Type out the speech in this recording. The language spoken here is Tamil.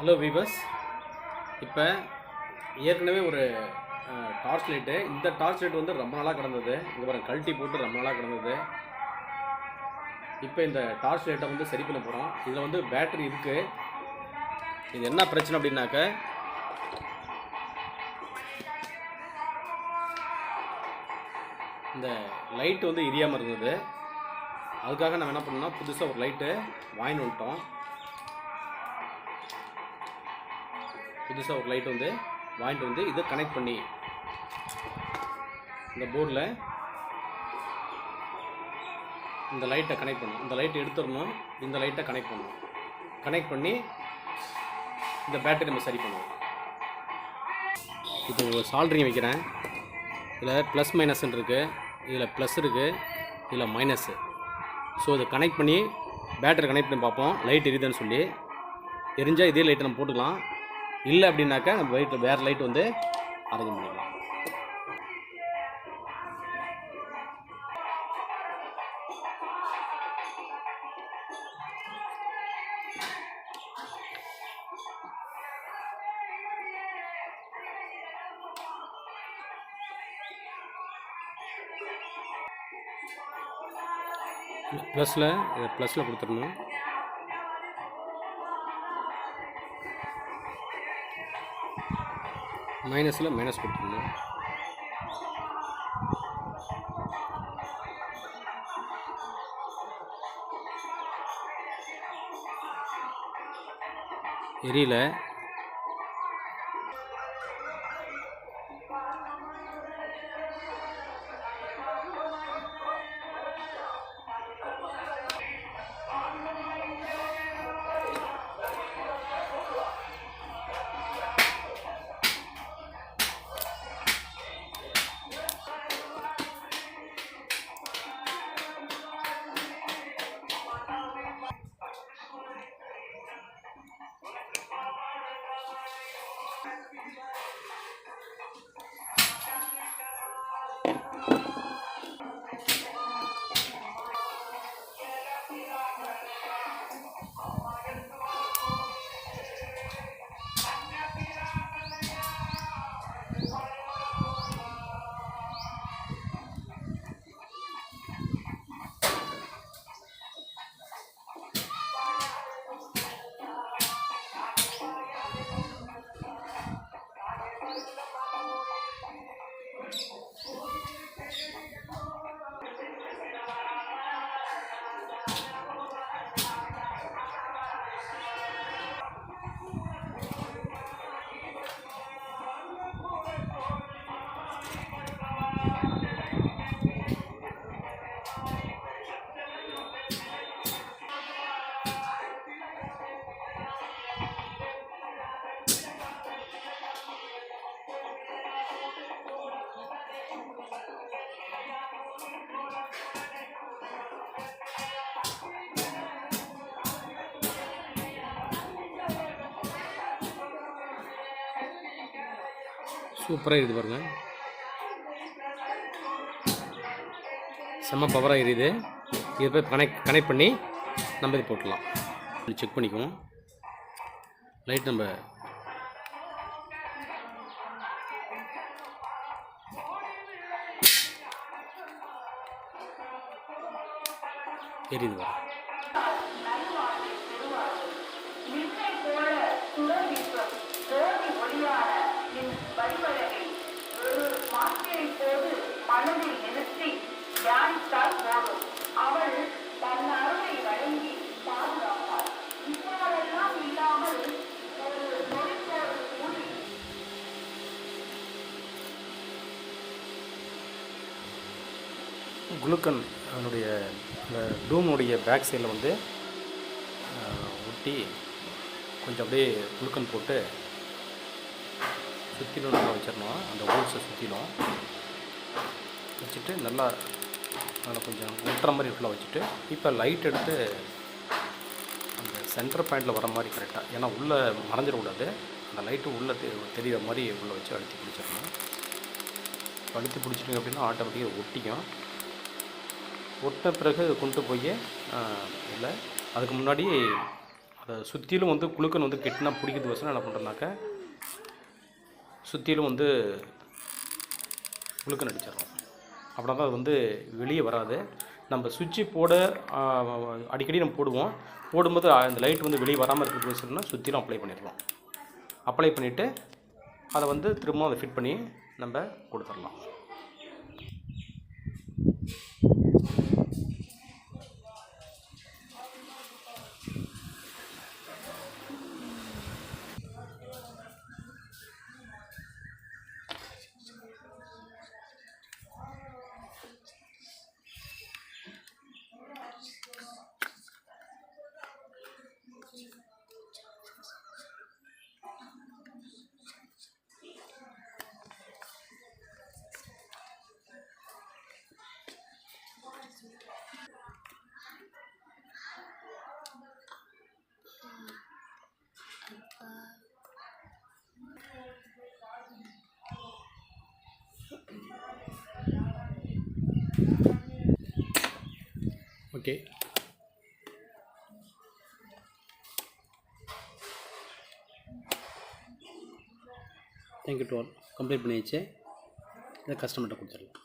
ஹலோ வீவர்ஸ், இப்போ ஏற்கனவே ஒரு டார்ச் லைட்டு, இந்த டார்ச் லைட் வந்து ரொம்ப நாளாக கிடந்தது. இங்கே பாருங்க, கழட்டி போட்டு ரொம்ப நாளாக கிடந்தது. இப்போ இந்த டார்ச் லைட்டை வந்து சரி பண்ண போகிறோம். இதில் வந்து பேட்டரி இருக்குது. இது என்ன பிரச்சனை அப்படின்னாக்க, இந்த லைட்டு வந்து எரியாமல் இருந்தது. அதுக்காக நம்ம என்ன பண்ணோம்னா, புதுசாக ஒரு லைட்டு வாங்கிட்டு வந்துட்டோம். புதுசாக ஒரு லைட் வந்து வாங்கிட்டு வந்து இதை கனெக்ட் பண்ணி இந்த போர்டில் இந்த லைட்டை கனெக்ட் பண்ணணும். இந்த லைட்டை எடுத்துடணும், இந்த லைட்டை கனெக்ட் பண்ணணும். கனெக்ட் பண்ணி இந்த பேட்டரி நம்ம சரி பண்ணுவோம். இப்போ ஒரு சால்ட்ரிங் வைக்கிறேன். இதில் ப்ளஸ் மைனஸ்ன்னு இருக்குது, இதில் ப்ளஸ் இருக்குது, இதில் மைனஸ்ஸு. ஸோ இதை கனெக்ட் பண்ணி பேட்டரி கனெக்ட் பண்ணி பார்ப்போம் லைட் எரியுதுன்னு சொல்லி. எரிஞ்சால் இதே லைட்டை நம்ம போட்டுக்கலாம். இல்லை அப்படின்னாக்கா நம்ம லைட்டில் வேறு லைட் வந்து அரேஞ்ச் பண்ணிக்கலாம். ப்ளஸில் கொடுத்துடணும். மைனஸில் மைனஸ் கொடுத்துடணும். எரியல. சூப்பராக இருக்குது பாருங்கள், செம்ம பவராக எரியுது. இதை போய் கனெக்ட் பண்ணி நம்ம இது போட்டுடலாம். செக் பண்ணிக்குவோம். லைட் நம்ம எரியுது. குளுக்கன் அதனுடைய இந்த டூமுடைய பேக் சைடில் வந்து ஒட்டி கொஞ்சம் அப்படியே குளுக்கன் போட்டு சுற்றிலும் நல்லா வச்சிடணும். அந்த ஹோல்ஸை சுற்றிலும் வச்சுட்டு நல்லா கொஞ்சம் ஒட்டுற மாதிரி ஃபுல்லாக வச்சுட்டு, இப்போ லைட் எடுத்து அந்த சென்டர் பாயிண்டில் வர மாதிரி கரெக்டாக, ஏன்னா உள்ளே மறைஞ்சிடக்கூடாது. அந்த லைட்டு உள்ளே தெரிகிற மாதிரி உள்ளே வச்சு அழுத்தி பிடிச்சிடணும். அழுத்தி பிடிச்சிட்டிங்க அப்படின்னா ஆட்டோமேட்டிக்காக ஒட்டிக்கும். ஒட்ட பிறகு கொண்டு போய் இல்லை, அதுக்கு முன்னாடி அதை சுற்றிலும் வந்து குளுக்கன் வந்து கெட்டினா பிடிக்கிறது வசனம் என்ன பண்ணுறதுனாக்க சுற்றிலும் வந்து குளுக்கன் அடிச்சிடறோம். அப்படின்னா தான் அது வந்து வெளியே வராது. நம்ம சுவிட்சு போட அடிக்கடி நம்ம போடும்போது அந்த லைட் வந்து வெளியே வராமல் இருக்கிறது வசனம்னா சுற்றிலும் அப்ளை பண்ணிடலாம். அப்ளை பண்ணிவிட்டு அதை வந்து திரும்பவும் அதை ஃபிட் பண்ணி நம்ம கொடுத்துடலாம். Okay, thank you to all. Complete பண்ணியாச்சு. இதை கஸ்டமர்கிட்ட கொடுத்துடலாம்.